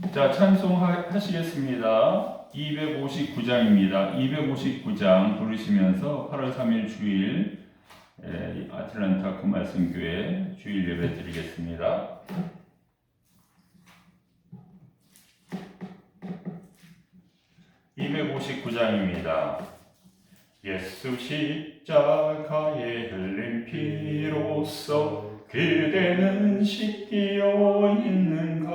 자, 찬송하시겠습니다. 259장입니다. 259장 부르시면서 8월 3일 주일 아틀란타 구말씀교회 주일 예배 드리겠습니다. 259장입니다. 예수 십자가에 흘린 피로써 그대는 씻기어 있는가?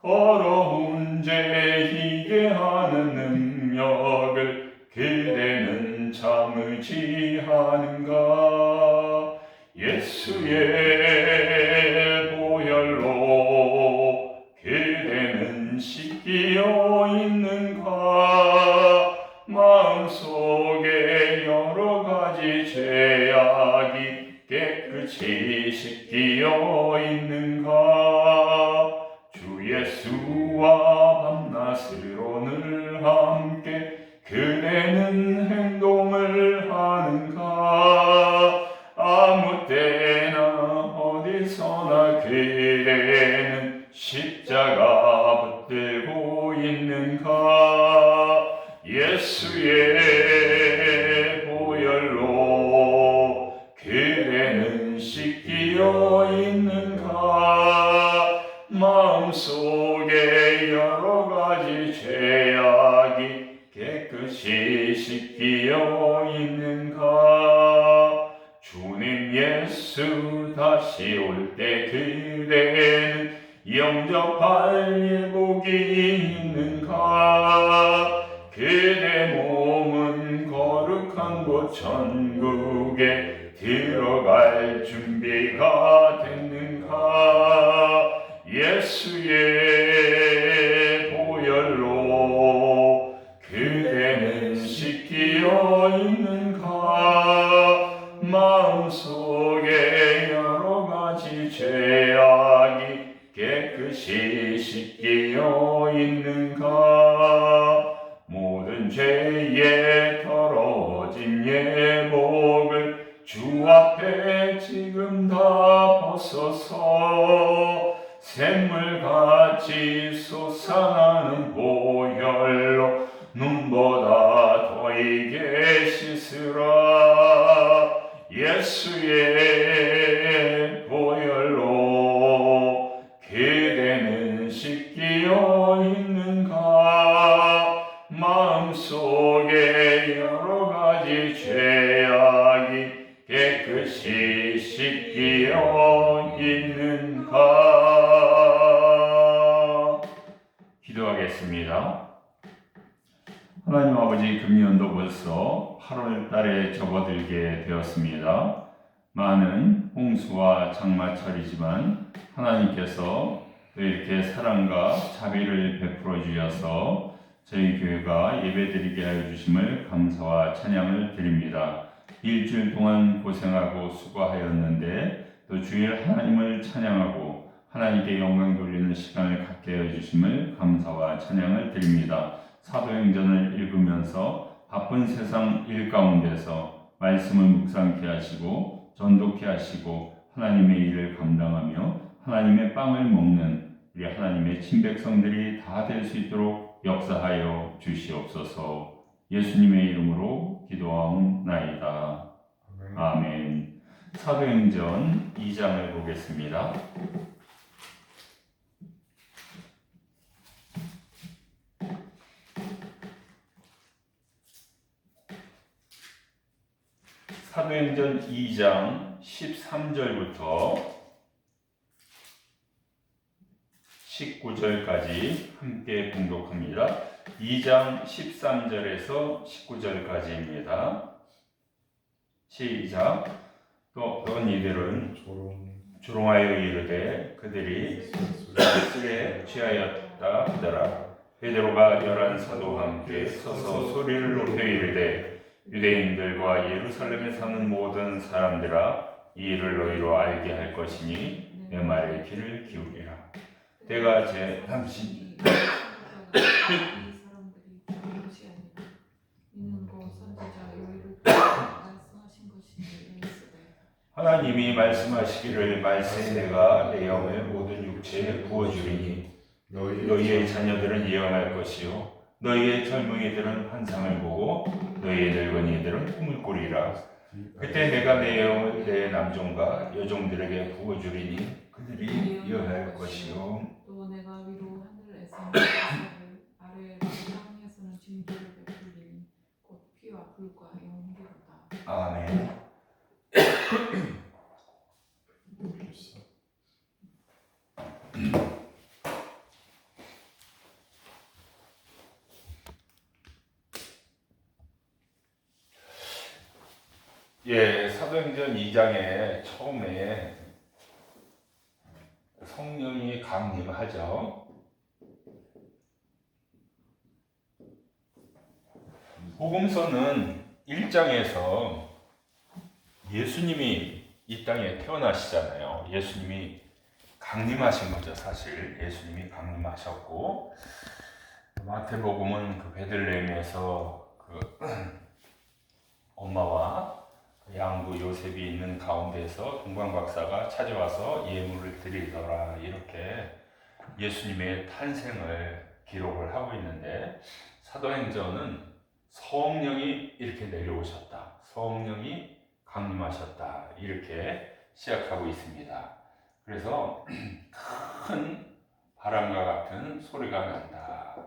더러운 죄 희게 하는 능력을 그대는 참을지 하는가? 예수의 보혈로 그대는 씻기어 있는가? 마음속에 여러 가지 죄악이 깨끗이 씻기어 있는가? 주 예수와 밤낮으로 늘 함께 그대는 행동을 하는가? 아무 때나 어디서나 그대는 십자가 붙들고 있는가? 예수의 보혈로 그대는 씻기어 있는가? 마음속에 여러 가지 죄악이 깨끗이 씻기어 있는가? 주님 예수 다시 올 때 그대는 영접할 예복이 있는가? 그대 몸은 거룩한 곳 천국에 들어갈 준비가 됐는가? 예수의 보혈로 그대는 씻기어 있는가? 마음속에 여러 가지 죄악이 깨끗이 씻기어 있는가? 모든 죄에 더러워진 예복을 주 앞에 지금 다 벗어서 샘물같이 솟아나는 보혈로 눈보다 더 익게 씻으라. 예수의 보혈로 그대는 씻기어 있는가? 마음속에 여러 가지 죄악이 깨끗이 씻기어 있는가? 기도하겠습니다. 하나님 아버지, 금년도 벌써 8월 달에 접어들게 되었습니다. 많은 홍수와 장마철이지만 하나님께서 이렇게 사랑과 자비를 베풀어 주셔서 저희 교회가 예배드리게 하여 주심을 감사와 찬양을 드립니다. 일주일 동안 고생하고 수고하였는데 또 주일 하나님을 찬양하고 하나님께 영광 돌리는 시간을 갖게 하여 주심을 감사와 찬양을 드립니다. 사도행전을 읽으면서 바쁜 세상 일 가운데서 말씀을 묵상케 하시고 전독케 하시고 하나님의 일을 감당하며 하나님의 빵을 먹는 우리 하나님의 친백성들이 다 될 수 있도록 역사하여 주시옵소서. 예수님의 이름으로 기도하옵나이다. 아멘. 사도행전 2장을 보겠습니다. 사도행전 2장 13절부터 19절까지 함께 봉독합니다. 2장 13절에서 19절까지입니다. 시작. 또 어떤 이들은 조롱하여 이르되 그들이 술에 취하였다 하더라. 베드로가 열한 사도와 함께 서서 소리를 높여 이르되 유대인들과 예루살렘에 사는 모든 사람들아, 이 일을 너희로 알게 할 것이니 내 말에 귀를 기울이라. 내가 제 당신 하나님이 말씀하시기를 말세 내가 내 영을 모든 육체에 부어주리니 너희의 자녀들은 예언할 것이요 너희의 젊은이들은 환상을 보고 너희의 늙은이들은 꿈을 꾸리라. 그때 내가 내 영을 내 남종과 여종들에게 부어주리니 그들이 예언할 것이요 또 내가 위로 하늘에서는 아래 땅에서는 징조를 베풀리니 곧 피와 불과 영기로다. 아멘. 예, 사도행전 2장에 처음에 성령이 강림하죠. 복음서는 1장에서 예수님이 이 땅에 태어나시잖아요. 예수님이 강림하신 거죠. 사실 예수님이 강림하셨고, 마태복음은 그 베들레헴에서 그 엄마와 양부 요셉이 있는 가운데서 동방박사가 찾아와서 예물을 드리더라, 이렇게 예수님의 탄생을 기록을 하고 있는데, 사도행전은 성령이 이렇게 내려오셨다, 성령이 강림하셨다, 이렇게 시작하고 있습니다. 그래서 큰 바람과 같은 소리가 난다,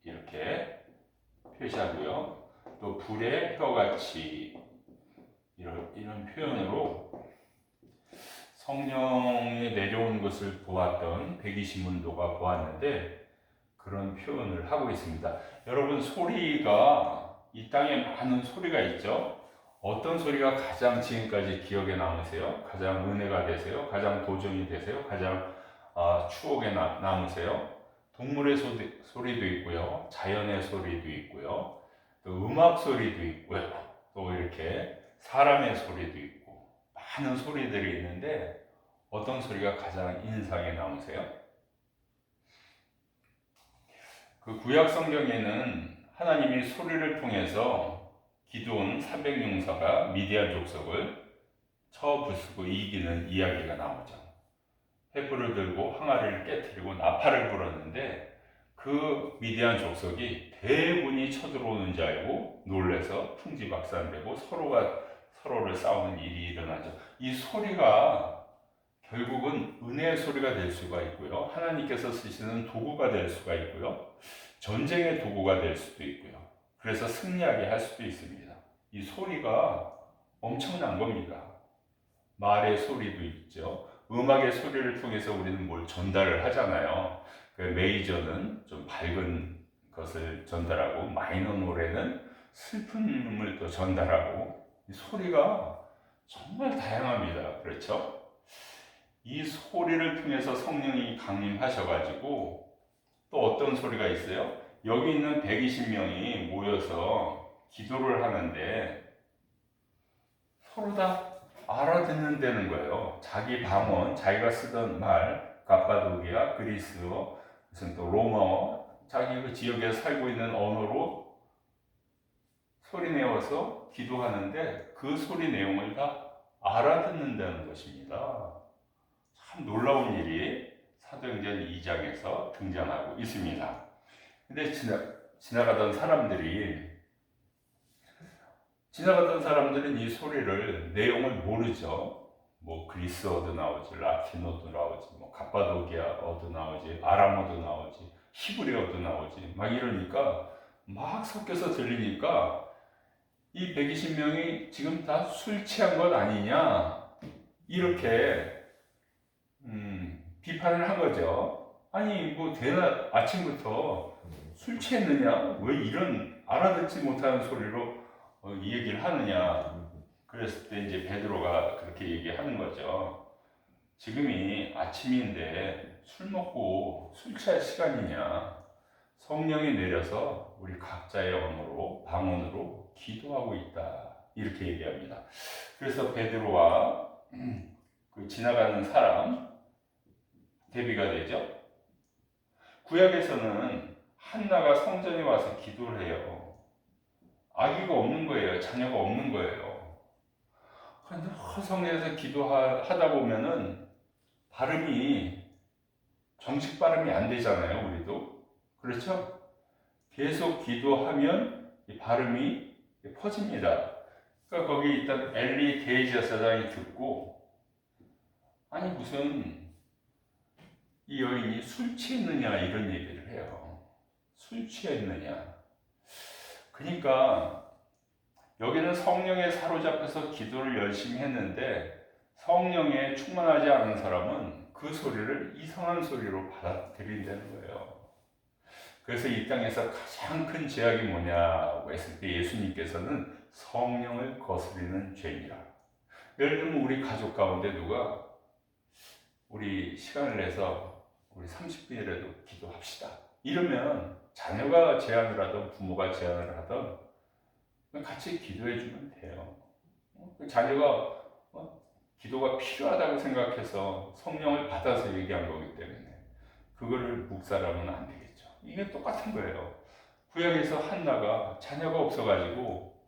이렇게 표시하고요. 또 불의 혀같이 이런 표현으로 성령이 내려온 것을 보았던 120문도가 보았는데 그런 표현을 하고 있습니다. 여러분, 소리가 이 땅에 많은 소리가 있죠. 어떤 소리가 가장 지금까지 기억에 남으세요? 가장 은혜가 되세요? 가장 도전이 되세요? 가장 추억에 남으세요? 동물의 소리도 있고요, 자연의 소리도 있고요, 또 음악 소리도 있고요, 또 이렇게 사람의 소리도 있고 많은 소리들이 있는데 어떤 소리가 가장 인상에 남으세요? 그 구약 성경에는 하나님이 소리를 통해서 기드온 300용사가 미디안 족속을 쳐 부수고 이기는 이야기가 나오죠. 횃불을 들고 항아리를 깨뜨리고 나팔을 불었는데 그 미디안 족속이 대군이 쳐들어오는 줄 알고 놀래서 풍지박산되고 서로가 서로를 싸우는 일이 일어나죠. 이 소리가 결국은 은혜의 소리가 될 수가 있고요, 하나님께서 쓰시는 도구가 될 수가 있고요, 전쟁의 도구가 될 수도 있고요, 그래서 승리하게 할 수도 있습니다. 이 소리가 엄청난 겁니다. 말의 소리도 있죠. 음악의 소리를 통해서 우리는 뭘 전달을 하잖아요. 그 메이저는 좀 밝은 것을 전달하고 마이너 노래는 슬픔을 또 전달하고, 이 소리가 정말 다양합니다. 그렇죠? 이 소리를 통해서 성령이 강림하셔가지고 또 어떤 소리가 있어요? 여기 있는 120명이 모여서 기도를 하는데 서로 다 알아듣는다는 거예요. 자기 방언, 자기가 쓰던 말, 갑바도기아, 그리스어, 무슨 또 로마어, 자기 그 지역에 살고 있는 언어로 소리내어서 기도하는데 그 소리 내용을 다 알아듣는다는 것입니다. 참 놀라운 일이 사도행전 2장에서 등장하고 있습니다. 근데 지나가던 사람들은 이 소리를 내용을 모르죠. 뭐 그리스어도 나오지, 라틴어도 나오지, 뭐 갑바도기아어도 나오지, 아람어도 나오지, 히브리어도 나오지, 막 이러니까 막 섞여서 들리니까 이 120명이 지금 다 술 취한 것 아니냐, 이렇게 비판을 한 거죠. 아니 뭐 대낮 아침부터 술 취했느냐, 왜 이런 알아듣지 못하는 소리로 이 얘기를 하느냐. 그랬을 때 이제 베드로가 그렇게 얘기하는 거죠. 지금이 아침인데 술 먹고 술 취할 시간이냐. 성령이 내려서 우리 각자의 언어로, 방언으로 기도하고 있다, 이렇게 얘기합니다. 그래서 베드로와 그 지나가는 사람 대비가 되죠. 구약에서는 한나가 성전에 와서 기도를 해요. 아기가 없는 거예요. 자녀가 없는 거예요. 그런데 성전에서 기도하다 보면은 발음이 정식 발음이 안 되잖아요, 우리도. 그렇죠? 계속 기도하면 이 발음이 퍼집니다. 그러니까 거기 있던 엘리 게이지 여사장이 듣고, 아니 무슨 이 여인이 술 취했느냐 이런 얘기를 해요. 술 취했느냐. 그러니까 여기는 성령에 사로잡혀서 기도를 열심히 했는데 성령에 충만하지 않은 사람은 그 소리를 이상한 소리로 받아들인다는 거예요. 그래서 이 땅에서 가장 큰 죄악이 뭐냐고 했을 때 예수님께서는 성령을 거스리는 죄이라. 예를 들면 우리 가족 가운데 누가 우리 시간을 내서 우리 30분이라도 기도합시다. 이러면 자녀가 제안을 하든 부모가 제안을 하든 같이 기도해 주면 돼요. 자녀가 기도가 필요하다고 생각해서 성령을 받아서 얘기한 거기 때문에 그거를 묵살하면 안 되겠죠. 이게 똑같은 거예요. 구약에서 한나가 자녀가 없어가지고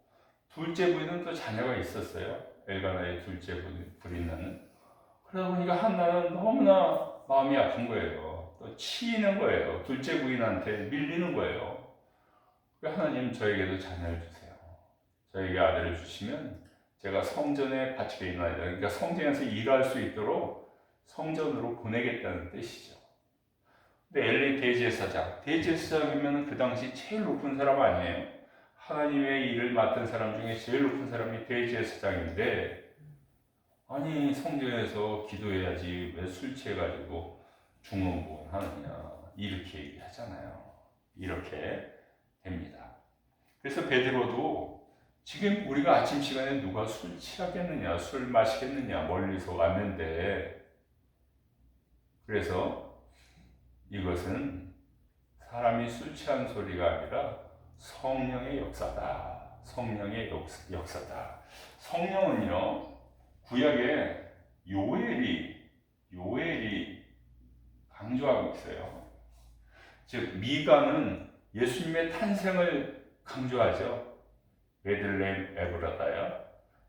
둘째 부인은 또 자녀가 있었어요. 엘가나의 둘째 부인은. 그러다 보니까 한나는 너무나 마음이 아픈 거예요. 또 치이는 거예요. 둘째 부인한테 밀리는 거예요. 하나님 저에게도 자녀를 주세요. 저에게 아들을 주시면 제가 성전에 바치겠나이다. 그러니까 성전에서 일할 수 있도록 성전으로 보내겠다는 뜻이죠. 근데 엘리 대제사장, 대제사장이면 그 당시 제일 높은 사람 아니에요? 하나님의 일을 맡은 사람 중에 제일 높은 사람이 대제사장인데, 아니 성전에서 기도해야지 왜 술 취해가지고 중언부언 하느냐 이렇게 얘기하잖아요. 이렇게 됩니다. 그래서 베드로도 지금 우리가 아침 시간에 누가 술 취하겠느냐, 술 마시겠느냐 멀리서 왔는데, 그래서 이것은 사람이 술 취한 소리가 아니라 성령의 역사다. 성령의 역사다. 성령은요, 구약에 요엘이 강조하고 있어요. 즉 미가는 예수님의 탄생을 강조하죠. 베들레헴 에브라다야,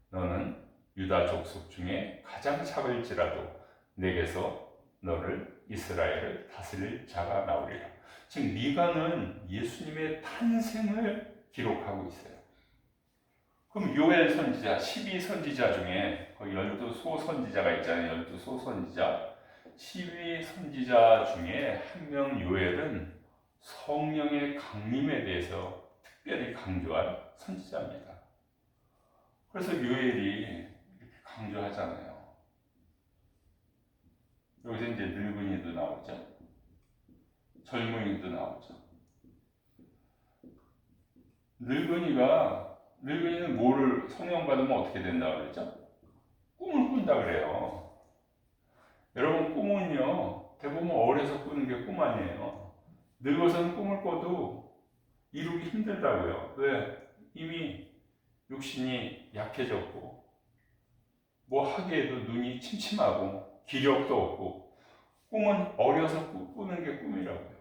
너는 유다 족속 중에 가장 작을지라도 내게서 너를 이스라엘을 다스릴 자가 나오리라. 즉 미가는 예수님의 탄생을 기록하고 있어요. 그럼 요엘 선지자, 12선지자 중에 거의 12소선지자가 있잖아요. 12소선지자. 12선지자 중에 한 명 요엘은 성령의 강림에 대해서 특별히 강조한 선지자입니다. 그래서 요엘이 이렇게 강조하잖아요. 여기서 이제 늙은이도 나오죠. 젊은이도 나오죠. 늙은이는 뭐를 성령 받으면 어떻게 된다고 그러죠? 꿈을 꾼다 그래요. 여러분 꿈은요 대부분 어려서 꾸는 게 꿈 아니에요. 늙어서는 꿈을 꿔도 이루기 힘들다고요. 왜? 이미 육신이 약해졌고 뭐 하기에도 눈이 침침하고 기력도 없고, 꿈은 어려서 꾸는 게 꿈이라고요.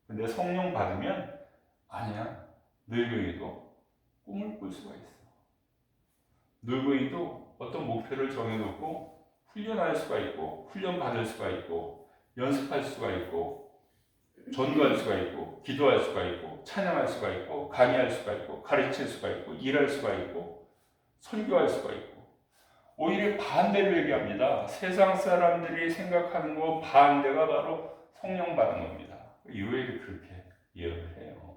근데 성령 받으면 아니야, 늙은이도 꿈을 꿀 수가 있어. 늙은이도 어떤 목표를 정해놓고 훈련할 수가 있고, 훈련 받을 수가 있고, 연습할 수가 있고, 전도할 수가 있고, 기도할 수가 있고, 찬양할 수가 있고, 강의할 수가 있고, 가르칠 수가 있고, 일할 수가 있고, 선교할 수가 있고. 오히려 반대로 얘기합니다. 세상 사람들이 생각하는 거 반대가 바로 성령 받은 겁니다. 요엘이 그렇게 예언을 해요.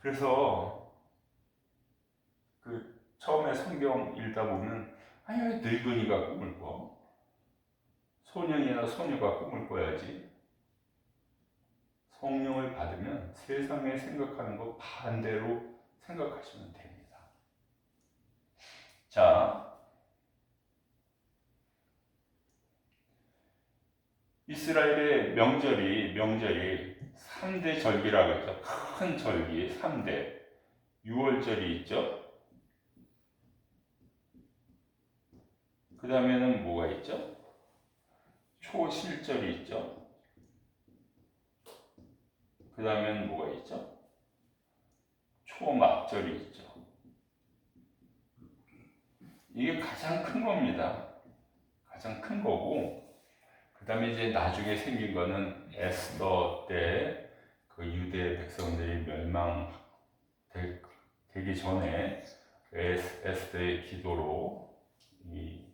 그래서 처음에 성경 읽다 보면 아니 왜 늙은이가 꿈을 꿔? 소년이나 소녀가 꿈을 꿔야지. 성령을 받으면 세상에 생각하는 거 반대로 생각하시면 됩니다. 자, 이스라엘의 명절이 3대 절기라고 했죠. 큰 절기 3대. 6월절이 있죠. 그 다음에는 뭐가 있죠? 초실절이 있죠. 그 다음에는 뭐가 있죠? 초막절이 있죠. 이게 가장 큰 겁니다. 가장 큰 거고, 그 다음에 이제 나중에 생긴 거는 에스더 때 그 유대 백성들이 멸망되기 전에 에스더의 기도로 이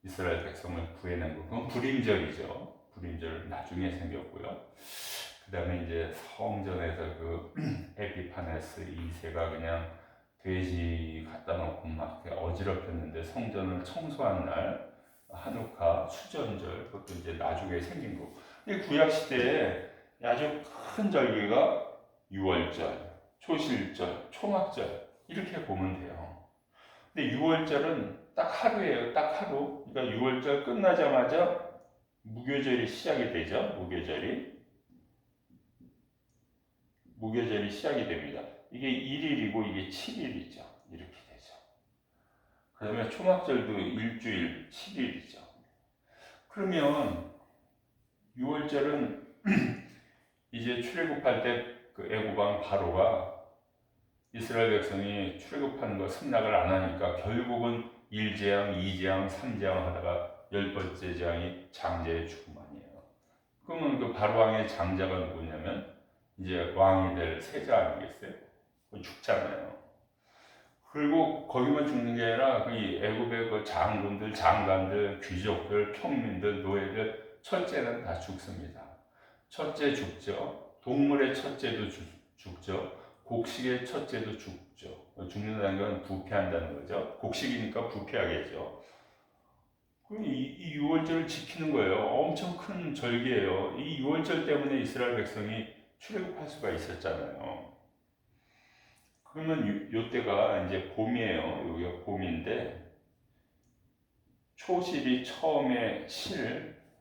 이스라엘 백성을 구해낸 거. 그건 불임절이죠. 불임절 나중에 생겼고요. 그 다음에 이제 성전에서 그 에피파네스 2세가 그냥 돼지 갖다 놓고 막 어지럽혔는데 성전을 청소한 날 한우카 수전절, 그것도 이제 나중에 생긴 거고. 구약 시대에 아주 큰 절기가 유월절, 초실절, 초막절 이렇게 보면 돼요. 근데 유월절은 딱 하루예요. 딱 하루. 그러니까 유월절 끝나자마자 무교절이 시작이 되죠. 무교절이 시작이 됩니다. 이게 1일이고 이게 7일이죠. 이렇게 되죠. 그 다음에 초막절도 일주일 7일이죠. 그러면 6월절은 이제 출애굽할 때 그 애굽왕 바로가 이스라엘 백성이 출애굽하는 거 승낙을 안 하니까 결국은 1재앙, 2재앙, 3재앙 하다가 10번째 재앙이 장자의 죽음 아니에요. 그러면 그 바로왕의 장자가 누구냐면 이제 왕이 될 세자 아니겠어요? 죽잖아요. 그리고 거기만 죽는 게 아니라 이 애굽의 그 장군들, 장관들, 귀족들, 평민들, 노예들 첫째는 다 죽습니다. 첫째 죽죠. 동물의 첫째도 죽죠. 곡식의 첫째도 죽죠. 죽는다는 건 부패한다는 거죠. 곡식이니까 부패하겠죠. 이 유월절을 지키는 거예요. 엄청 큰 절기예요. 이 유월절 때문에 이스라엘 백성이 출애굽할 수가 있었잖아요. 그러면 요때가 이제 봄이에요. 여기가 봄인데 초실이 처음에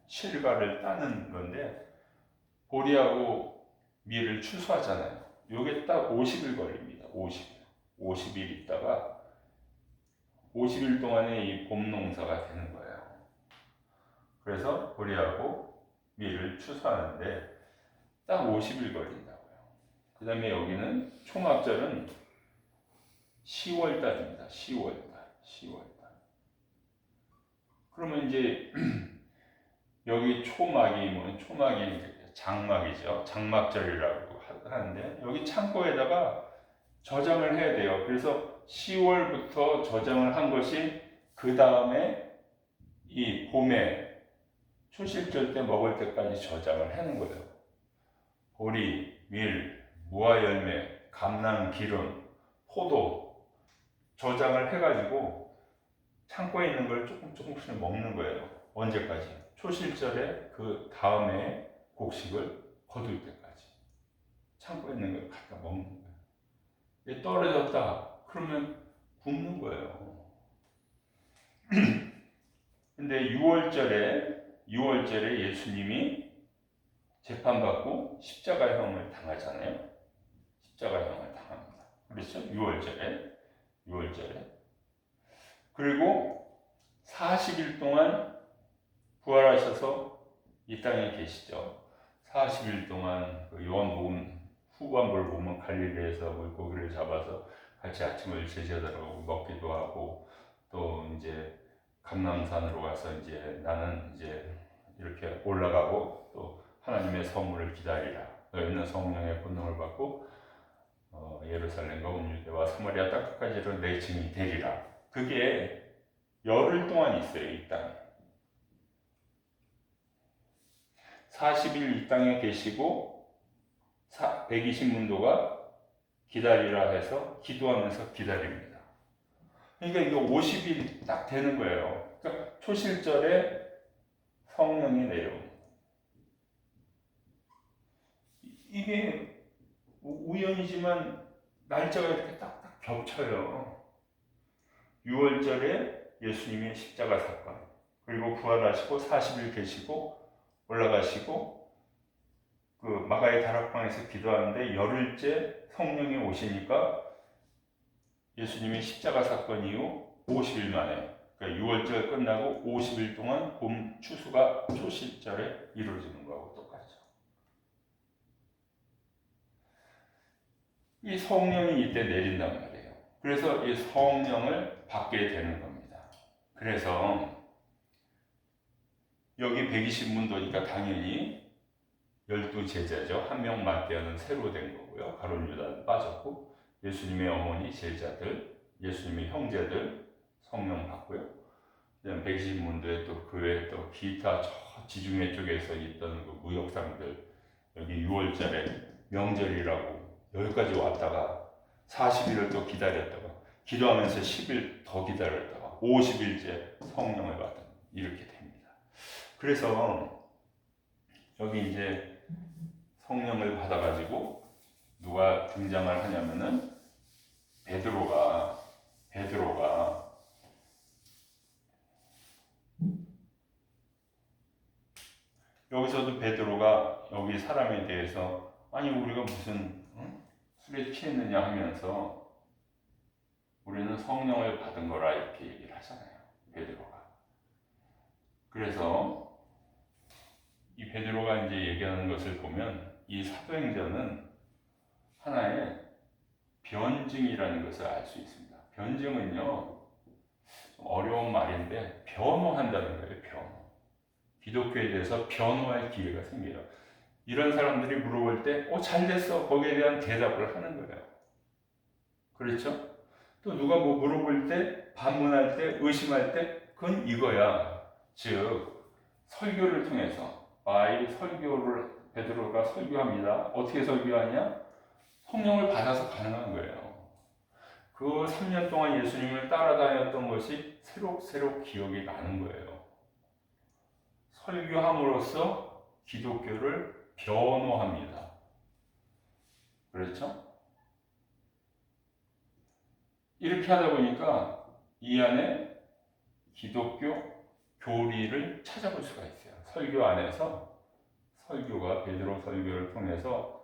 실과를 따는 건데 보리하고 밀을 추수하잖아요. 요게 딱 50일 걸립니다. 50일 있다가 50일 동안에 이 봄 농사가 되는 거예요. 그래서 보리하고 밀을 추수하는데 딱 50일 걸린다고요. 그 다음에 여기는 초막절은 10월달입니다. 10월달. 그러면 이제 여기 초막이 장막이죠. 장막절이라고 하는데 여기 창고에다가 저장을 해야 돼요. 그래서 10월부터 저장을 한 것이 그 다음에 이 봄에 초실절 때 먹을 때까지 저장을 하는 거예요. 보리, 밀, 무화 열매, 감람, 기름, 포도 저장을 해가지고 창고에 있는 걸 조금씩 먹는 거예요. 언제까지? 초실절에 그 다음에 곡식을 거둘 때까지 창고에 있는 걸 갖다 먹는 거예요. 떨어졌다 그러면 굶는 거예요. 근데 6월절에 예수님이 재판받고 십자가형을 당하잖아요. 십자가형을 당합니다. 그렇죠? 6월절에. 그리고 40일 동안 부활하셔서 이 땅에 계시죠. 40일 동안 그 요한복음 후반부를 보면 갈릴리에서 물고기를 잡아서 같이 아침을 제자들하고 먹기도 하고 또 이제 감람산으로 가서 이제 나는 이제 이렇게 올라가고 또 하나님의 선물을 기다리라. 너희는 성령의 권능을 받고 예루살렘과 온 유대와 사마리아 땅끝까지로 내 증인이 되리라. 그게 열흘 동안 있어요. 이 땅에 40일 이 땅에 계시고 120문도가 기다리라 해서 기도하면서 기다립니다. 그러니까 이게 50일 딱 되는 거예요. 그러니까 초실절에 성령이 내려옵니다. 이게 우연이지만 날짜가 이렇게 딱딱 겹쳐요. 6월절에 예수님의 십자가 사건, 그리고 부활하시고 40일 계시고 올라가시고 그 마가의 다락방에서 기도하는데 열흘째 성령이 오시니까 예수님의 십자가 사건 이후 50일 만에, 그러니까 6월절 끝나고 50일 동안 봄 추수가 초실절에 이루어지는 거하고 똑같죠. 이 성령이 이때 내린단 말이에요. 그래서 이 성령을 받게 되는 겁니다. 그래서 여기 120문도니까 당연히 12제자죠. 한 명 맞대하는 새로 된 거고요. 가룟 유다는 빠졌고 예수님의 어머니 제자들, 예수님의 형제들 성령 받고요. 그다음 120문도에 또 그 외에 또 기타 저 지중해 쪽에서 있던 그 무역상들 여기 6월달에 명절이라고 여기까지 왔다가 40일을 또 기다렸다가 기도하면서 10일 더 기다렸다가 50일째 성령을 받은 이렇게 됩니다. 그래서 여기 이제 성령을 받아가지고 누가 등장을 하냐면은 베드로가 여기서도 베드로가 여기 사람에 대해서 아니 우리가 무슨 술에 취했느냐 하면서 우리는 성령을 받은 거라 이렇게 얘기를 하잖아요. 베드로가. 그래서 이 베드로가 이제 얘기하는 것을 보면 이 사도행전은 하나의 변증이라는 것을 알 수 있습니다. 변증은요 좀 어려운 말인데 변호한다는 거예요. 변호. 기독교에 대해서 변호할 기회가 생겨요. 이런 사람들이 물어볼 때 잘 됐어. 거기에 대한 대답을 하는 거예요. 그렇죠? 또 누가 뭐 물어볼 때 반문할 때 의심할 때 그건 이거야. 즉 설교를 통해서 설교를 베드로가 설교합니다. 어떻게 설교하냐? 성령을 받아서 가능한 거예요. 그 3년 동안 예수님을 따라다녔던 것이 새록새록 기억이 나는 거예요. 설교함으로써 기독교를 변호합니다. 그렇죠? 이렇게 하다 보니까 이 안에 기독교 교리를 찾아볼 수가 있어요. 설교 안에서 설교가 베드로 설교를 통해서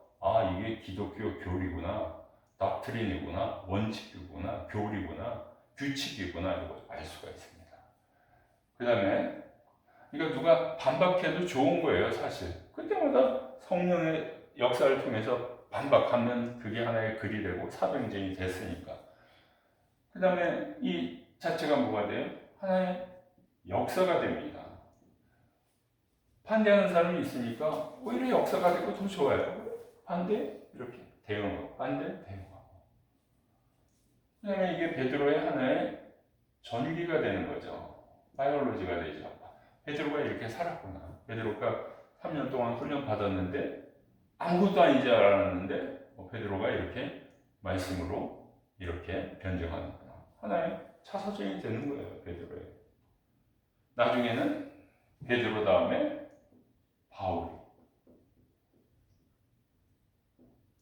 이게 기독교 교리구나, 닥트린이구나, 원칙이구나, 교리구나, 규칙이구나 이걸 알 수가 있습니다. 그 다음에 그러니까 누가 반박해도 좋은 거예요, 사실. 그때마다 성령의 역사를 통해서 반박하면 그게 하나의 글이 되고 사도행전이 됐으니까. 그 다음에 이 자체가 뭐가 돼요? 하나의 역사가 됩니다. 반대하는 사람이 있으니까 오히려 역사가 되고 더 좋아요. 반대 이렇게 대응하고 반대 대응하고. 그 다음에 이게 베드로의 하나의 전기가 되는 거죠. 바이올로지가 되죠. 베드로가 이렇게 살았구나. 베드로가 3년 동안 훈련 받았는데 아무것도 아니지 알았는데 베드로가 이렇게 말씀으로 이렇게 변증하는구나. 하나의 차사점이 되는 거예요. 베드로의. 나중에는 베드로 다음에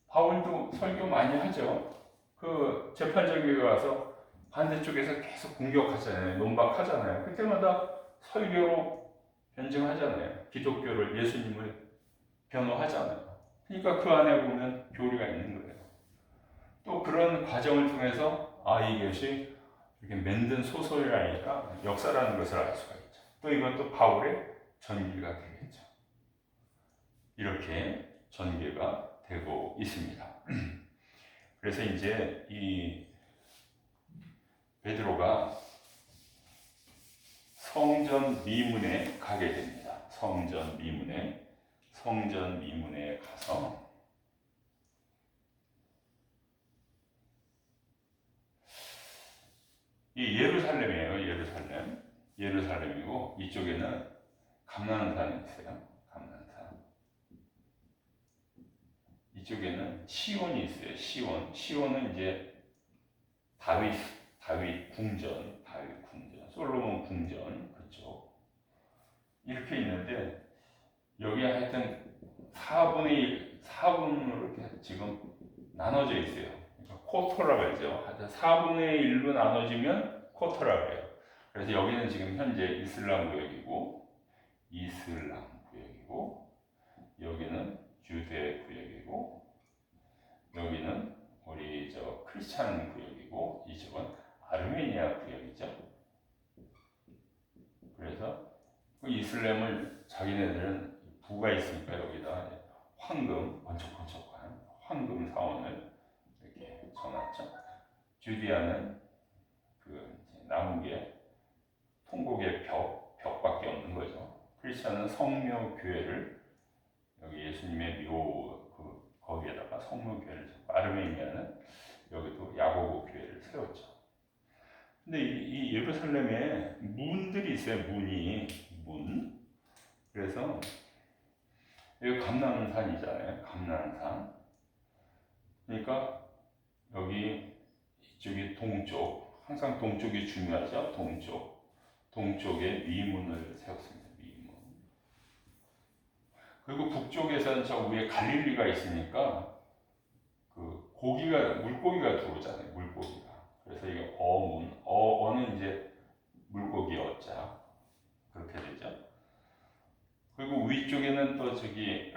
바울도 설교 많이 하죠. 그 재판정에 가서 반대쪽에서 계속 공격하잖아요. 논박하잖아요. 그때마다 설교로 변증하잖아요. 기독교를, 예수님을 변호하잖아요. 그러니까 그 안에 보면 교리가 있는 거예요. 또 그런 과정을 통해서 이것이 이렇게 만든 소설이라니까 역사라는 것을 알 수가 있죠. 또 이것도 바울의 전기가 되겠죠. 이렇게 전개가 되고 있습니다. 그래서 이제 이 베드로가 성전 미문에 가게 됩니다. 성전 미문에 가서 이 예루살렘이에요. 예루살렘이고 이쪽에는 감난산이 있어요. 감난산. 이쪽에는 시온이 있어요. 시온은 이제 다윗 궁전, 솔로몬 궁전 그쪽 이렇게 있는데 여기 하여튼 4분으로 이렇게 지금 나눠져 있어요. 그러니까 코터라고 하죠. 하여튼 4분의 1로 나눠지면 코터라고 해요. 그래서 여기는 지금 현재 이슬람 구역이고 여기는 유대 구역이고 여기는 우리 크리스찬 구역이고 이쪽은 아르메니아 구역이죠. 그래서 그 이슬람을 자기네들은 부가 있으니까 여기다 번쩍번쩍한 황금 사원을 이렇게 쳐놨죠. 주디아는 그 나무의 통곡의 벽밖에 없는 거죠. 크리스천은 성묘교회를 여기 예수님의 거기에다가 성묘교회를 세우고 아르메니아는 여기도 야고보 교회를 세웠죠. 근데 이 예루살렘에 문들이 있어요. 문. 그래서 여기 감람산이잖아요. 감람산. 그러니까 여기 이쪽이 동쪽, 항상 동쪽이 중요하죠. 동쪽에 위문을 세웠습니다. 위문. 그리고 북쪽에서는 저 위에 갈릴리가 있으니까 그 물고기가 들어오잖아요. 물고기가. 그래서 이게 어는 이제 물고기 어자 그렇게 되죠. 그리고 위쪽에는 또 저기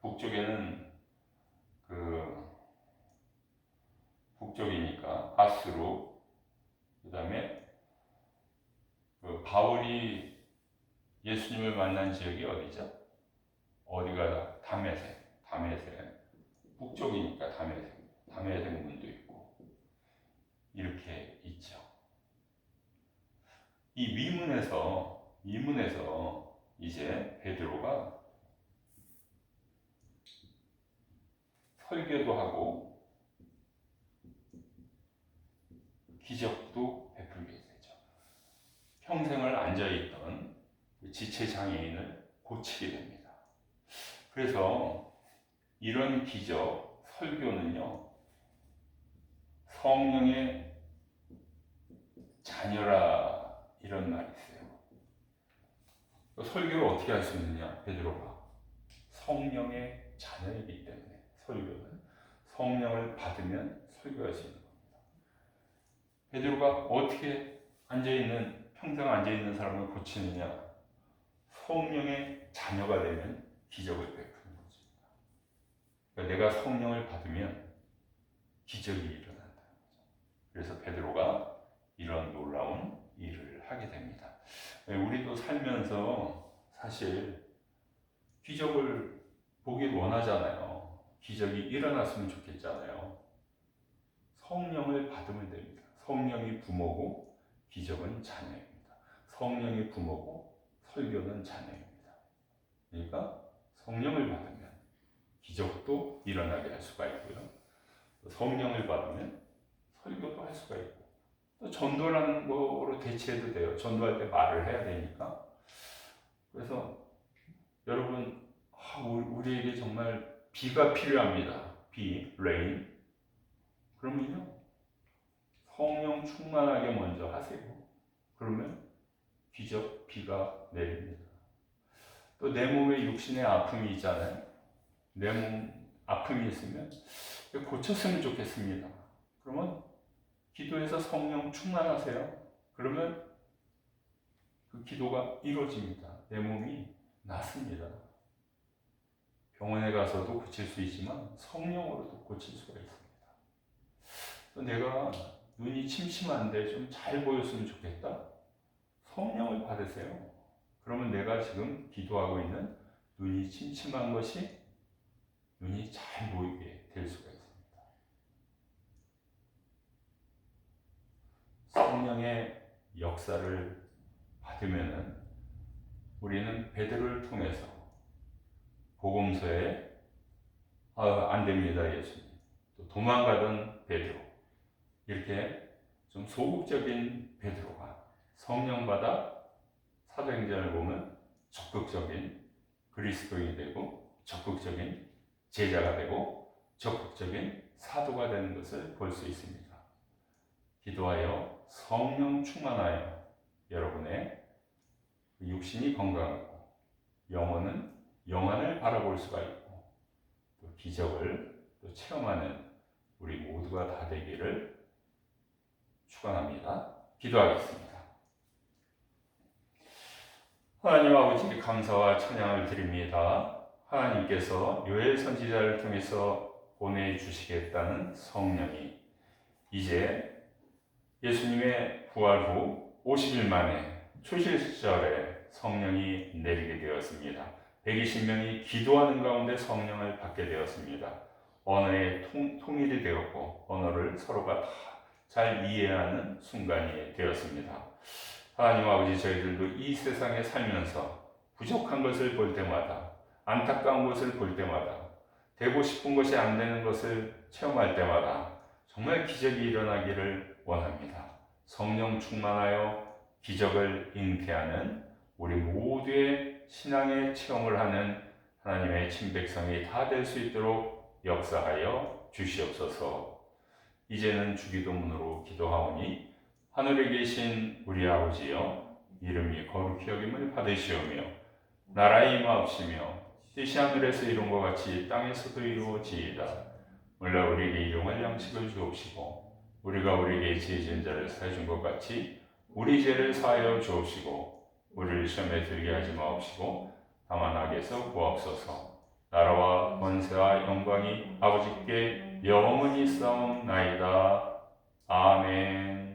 북쪽에는 북쪽이니까 아수르, 그다음에 바울이 예수님을 만난 지역이 어디죠? 어디가 다메섹 북쪽이니까 다메섹 문도 있고 이렇게 있죠. 이 위문에서 이제 베드로가 설교도 하고 기적도 베풀게 되죠. 평생을 앉아있던 지체 장애인을 고치게 됩니다. 그래서 이런 기적, 설교는요, 성령의 자녀라 이런 말이 있어요. 설교를 어떻게 할 수 있느냐? 베드로가 성령의 자녀이기 때문에 설교는 성령을 받으면 설교할 수 있는 겁니다. 베드로가 어떻게 평생 앉아있는 사람을 고치느냐? 성령의 자녀가 되면 기적을 베푸는 것입니다. 그러니까 내가 성령을 받으면 기적이 일어난다는 거죠. 그래서 베드로가 이런 놀라운 일을 하게 됩니다. 우리도 살면서 사실 기적을 보길 원하잖아요. 기적이 일어났으면 좋겠잖아요. 성령을 받으면 됩니다. 성령이 부모고 기적은 자녀입니다. 성령이 부모고 설교는 자녀입니다. 그러니까 성령을 받으면 기적도 일어나게 할 수가 있고요. 성령을 받으면 설교도 할 수가 있고 또 전도라는 거로 대체해도 돼요. 전도할 때 말을 해야 되니까. 그래서 여러분 우리에게 정말 비가 필요합니다. 레인. 그러면요 성령 충만하게 먼저 하세요. 그러면 비가 내립니다. 또 내 몸에 육신의 아픔이 있잖아요. 내 몸 아픔이 있으면 고쳤으면 좋겠습니다. 그러면 기도해서 성령 충만하세요. 그러면 그 기도가 이루어집니다. 내 몸이 낫습니다. 병원에 가서도 고칠 수 있지만 성령으로도 고칠 수가 있습니다. 또 내가 눈이 침침한데 좀 잘 보였으면 좋겠다. 성령을 받으세요. 그러면 내가 지금 기도하고 있는 눈이 침침한 것이 눈이 잘 보이게 될 수가 있습니다. 성령의 역사를 받으면은 우리는 베드로를 통해서 복음서에 안 됩니다 예수님. 또 도망가던 베드로 이렇게 좀 소극적인 베드로가 성령 받아 사도행전을 보면 적극적인 그리스도인이 되고 적극적인 제자가 되고 적극적인 사도가 되는 것을 볼 수 있습니다. 기도하여 성령 충만하여 여러분의 육신이 건강하고 영혼을 바라볼 수가 있고 또 기적을 또 체험하는 우리 모두가 다 되기를 축원합니다. 기도하겠습니다. 하나님 아버지께 감사와 찬양을 드립니다. 하나님께서 요엘 선지자를 통해서 보내주시겠다는 성령이 이제 예수님의 부활 후 50일 만에 초실절에 성령이 내리게 되었습니다. 120명이 기도하는 가운데 성령을 받게 되었습니다. 언어의 통일이 되었고 언어를 서로가 다 잘 이해하는 순간이 되었습니다. 하나님 아버지 저희들도 이 세상에 살면서 부족한 것을 볼 때마다, 안타까운 것을 볼 때마다, 되고 싶은 것이 안 되는 것을 체험할 때마다 정말 기적이 일어나기를 원합니다. 성령 충만하여 기적을 잉태하는 우리 모두의 신앙의 체험을 하는 하나님의 친백성이 다 될 수 있도록 역사하여 주시옵소서. 이제는 주기도문으로 기도하오니 하늘에 계신 우리 아버지여, 이름이 거룩히 여김을 받으시오며 나라의 임하옵시며 뜻이 하늘에서 이룬 것 같이 땅에서도 이루어지이다. 오늘날 우리에게 일용할 양식을 주옵시고 우리가 우리에게 죄 지은 자를 사해 준 것 같이 우리 죄를 사하여 주옵시고 우리를 시험에 들게 하지 마옵시고 다만 악에서 구하옵소서. 나라와 권세와 영광이 아버지께 영원히 있사옵나이다. 아멘.